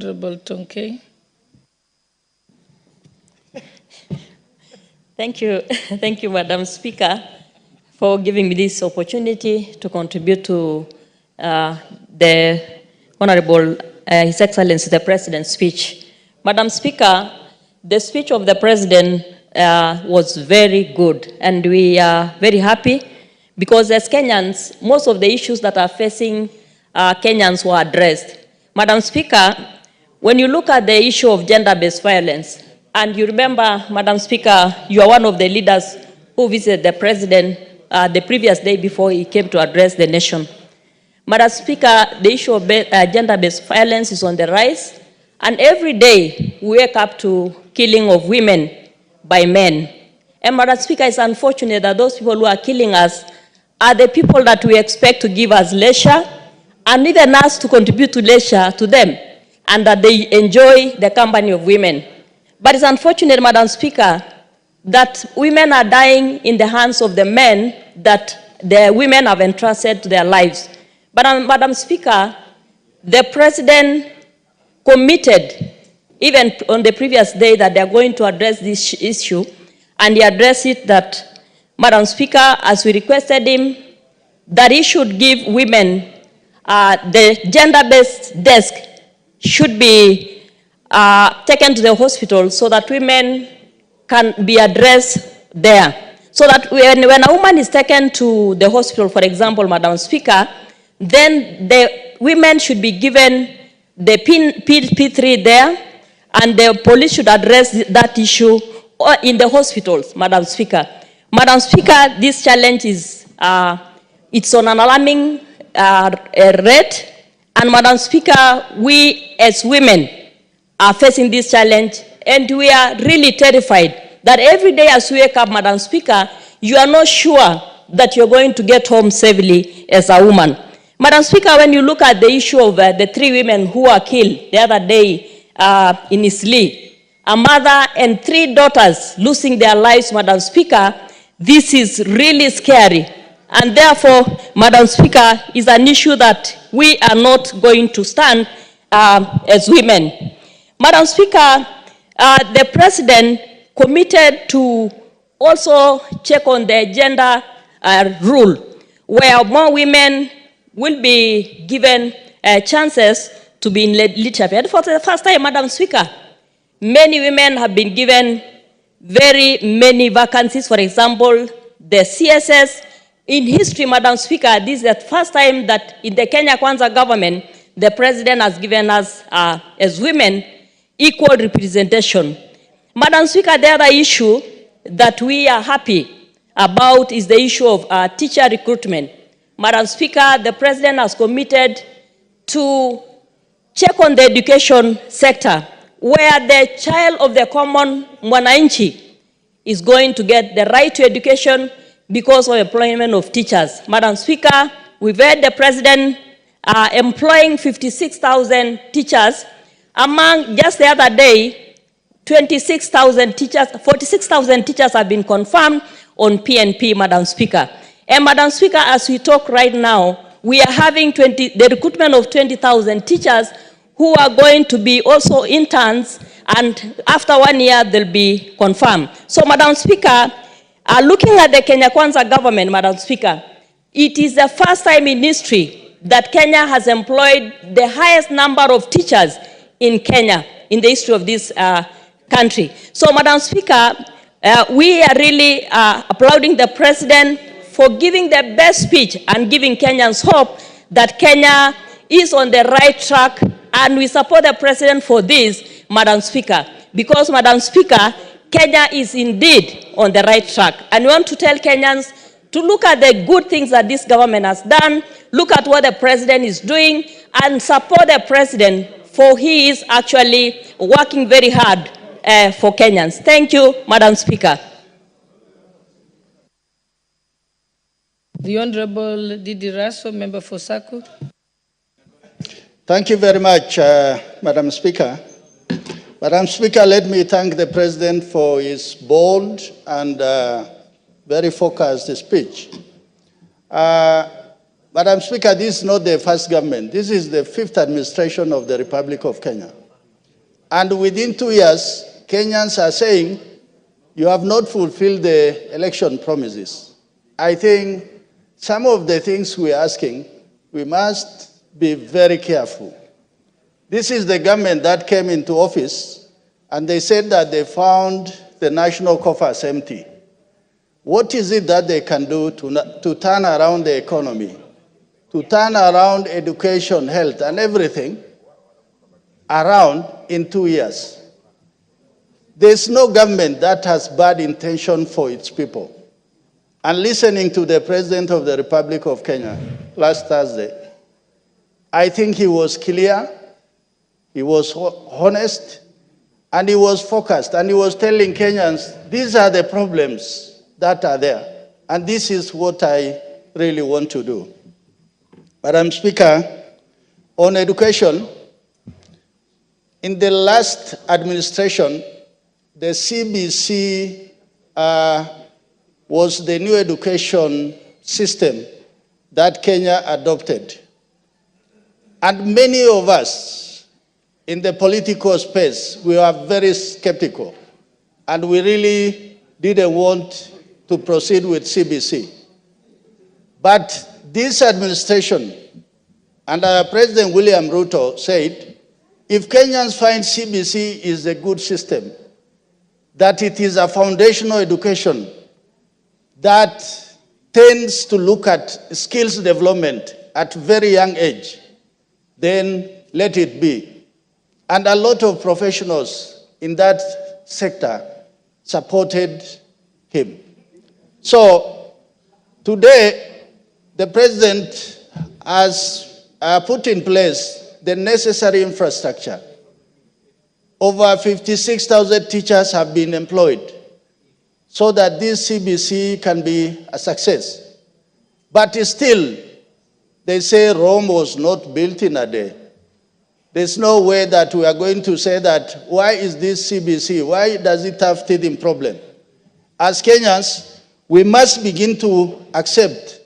Honorable Tonke. Thank you, Madam Speaker, for giving me this opportunity to contribute to the Honorable His Excellency the President's speech. Madam Speaker, the speech of the President was very good, and we are very happy because as Kenyans, most of the issues that are facing Kenyans were addressed. Madam Speaker, when you look at the issue of gender-based violence, and you remember, Madam Speaker, you are one of the leaders who visited the President the previous day before he came to address the nation. Madam Speaker, the issue of gender-based violence is on the rise, and every day we wake up to killing of women by men. And Madam Speaker, it's unfortunate that those people who are killing us are the people that we expect to give us leisure, and even us to contribute to leisure to them, and that they enjoy the company of women. But it's unfortunate, Madam Speaker, that women are dying in the hands of the men that the women have entrusted to their lives. But Madam Speaker, the President committed, even on the previous day, that they are going to address this issue, and he addressed it that, Madam Speaker, as we requested him, that he should give women the gender-based desk should be taken to the hospital so that women can be addressed there. So that when a woman is taken to the hospital, for example, Madam Speaker, then the women should be given the P3 there, and the police should address that issue in the hospitals, Madam Speaker. Madam Speaker, this challenge is, it's on an alarming rate, and Madam Speaker, we as women are facing this challenge, and we are really terrified that every day as we wake up, Madam Speaker, you are not sure that you're going to get home safely as a woman. Madam Speaker, when you look at the issue of the 3 women who were killed the other day in Isli, a mother and 3 daughters losing their lives, Madam Speaker, this is really scary. And therefore, Madam Speaker, is an issue that we are not going to stand as women. Madam Speaker, the President committed to also check on the gender rule, where more women will be given chances to be in leadership. And for the first time, Madam Speaker, many women have been given very many vacancies. For example, the CSS. In history, Madam Speaker, this is the first time that in the Kenya Kwanza government, the President has given us, as women, equal representation. Madam Speaker, the other issue that we are happy about is the issue of teacher recruitment. Madam Speaker, the President has committed to check on the education sector, where the child of the common mwananchi is going to get the right to education because of employment of teachers. Madam Speaker, we've heard the President employing 56,000 teachers. Among just the other day, 26,000 teachers, 46,000 teachers have been confirmed on PNP, Madam Speaker. And Madam Speaker, as we talk right now, we are having the recruitment of 20,000 teachers who are going to be also interns, and after 1 year, they'll be confirmed. So, Madam Speaker, looking at the Kenya Kwanza government, Madam Speaker, it is the first time in history that Kenya has employed the highest number of teachers in Kenya, in the history of this country. So, Madam Speaker, we are really applauding the President for giving the best speech and giving Kenyans hope that Kenya is on the right track, and we support the President for this, Madam Speaker, because, Madam Speaker, Kenya is indeed on the right track. And we want to tell Kenyans to look at the good things that this government has done, look at what the President is doing, and support the President, for he is actually working very hard for Kenyans. Thank you, Madam Speaker. The Honorable Didi Raso, member for Saku. Thank you very much, Madam Speaker. Madam Speaker, let me thank the President for his bold and very focused speech. Madam Speaker, this is not the first government. This is the 5th administration of the Republic of Kenya. And within 2 years, Kenyans are saying, you have not fulfilled the election promises. I think some of the things we're asking, we must be very careful. This is the government that came into office, and they said that they found the national coffers empty. What is it that they can do to turn around the economy, to turn around education, health, and everything around in 2 years? There's no government that has bad intention for its people. And listening to the President of the Republic of Kenya last Thursday, I think he was clear, he was honest, and he was focused, and he was telling Kenyans, these are the problems that are there, and this is what I really want to do. Madam Speaker, on education, in the last administration, the CBC was the new education system that Kenya adopted. And many of us in the political space, we are very skeptical, and we really didn't want to proceed with CBC. But this administration, under President William Ruto, said, if Kenyans find CBC is a good system, that it is a foundational education that tends to look at skills development at very young age, then let it be. And a lot of professionals in that sector supported him. So today, the president has put in place the necessary infrastructure. Over 56,000 teachers have been employed so that this CBC can be a success. But still, they say Rome was not built in a day. There's no way that we are going to say that, why is this CBC? Why does it have teething problem? As Kenyans, we must begin to accept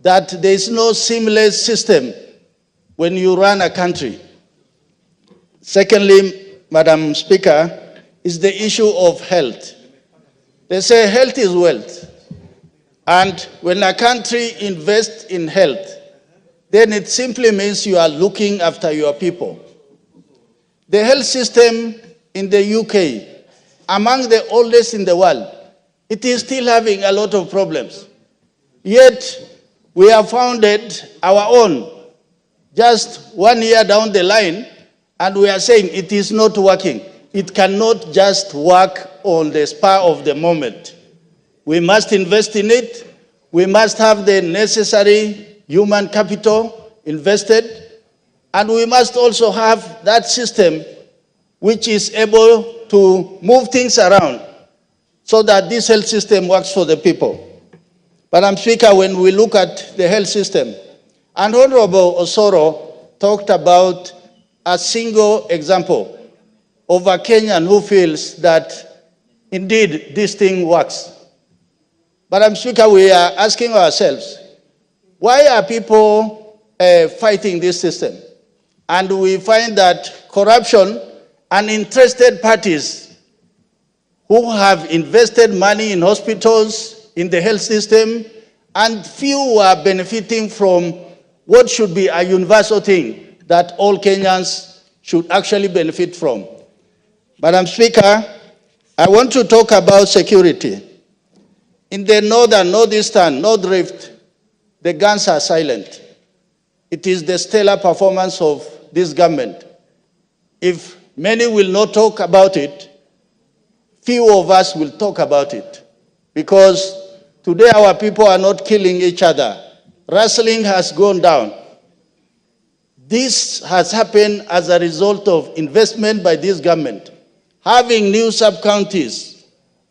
that there is no seamless system when you run a country. Secondly, Madam Speaker, is the issue of health. They say health is wealth. And when a country invests in health, then it simply means you are looking after your people. The health system in the UK, among the oldest in the world, it is still having a lot of problems. Yet, we have founded our own just 1 year down the line, and we are saying it is not working. It cannot just work on the spur of the moment. We must invest in it. We must have the necessary human capital invested. And we must also have that system which is able to move things around so that this health system works for the people. Madam Speaker, when we look at the health system, and Honorable Osoro talked about a single example of a Kenyan who feels that indeed this thing works. Madam Speaker, we are asking ourselves, why are people fighting this system? And we find that corruption and interested parties who have invested money in hospitals, in the health system, and few are benefiting from what should be a universal thing that all Kenyans should actually benefit from. Madam Speaker, I want to talk about security. In the northeastern, North Rift, the guns are silent. It is the stellar performance of this government. If many will not talk about it, few of us will talk about it. Because today our people are not killing each other. Rustling has gone down. This has happened as a result of investment by this government. Having new sub-counties,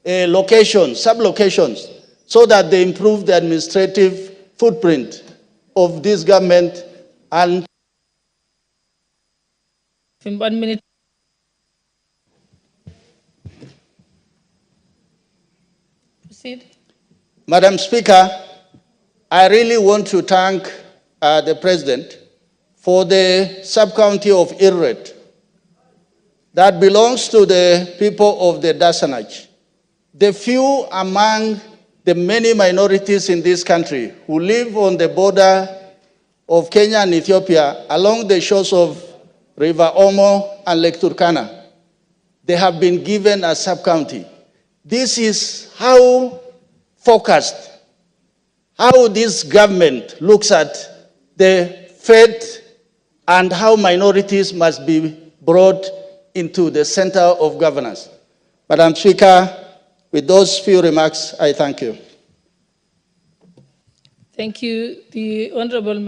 locations, sub-locations, so that they improve the administrative footprint of this government. And in 1 minute. Proceed. Madam Speaker, I really want to thank the President for the sub-county of Ilret. that belongs to the people of the Dasanaj, the few among the many minorities in this country who live on the border of Kenya and Ethiopia along the shores of River Omo and Lake Turkana. They have been given a sub-county. This is how focused, how this government looks at the fate and how minorities must be brought into the center of governance. Madam Speaker, with those few remarks, I thank you. Thank you. The Honorable Member.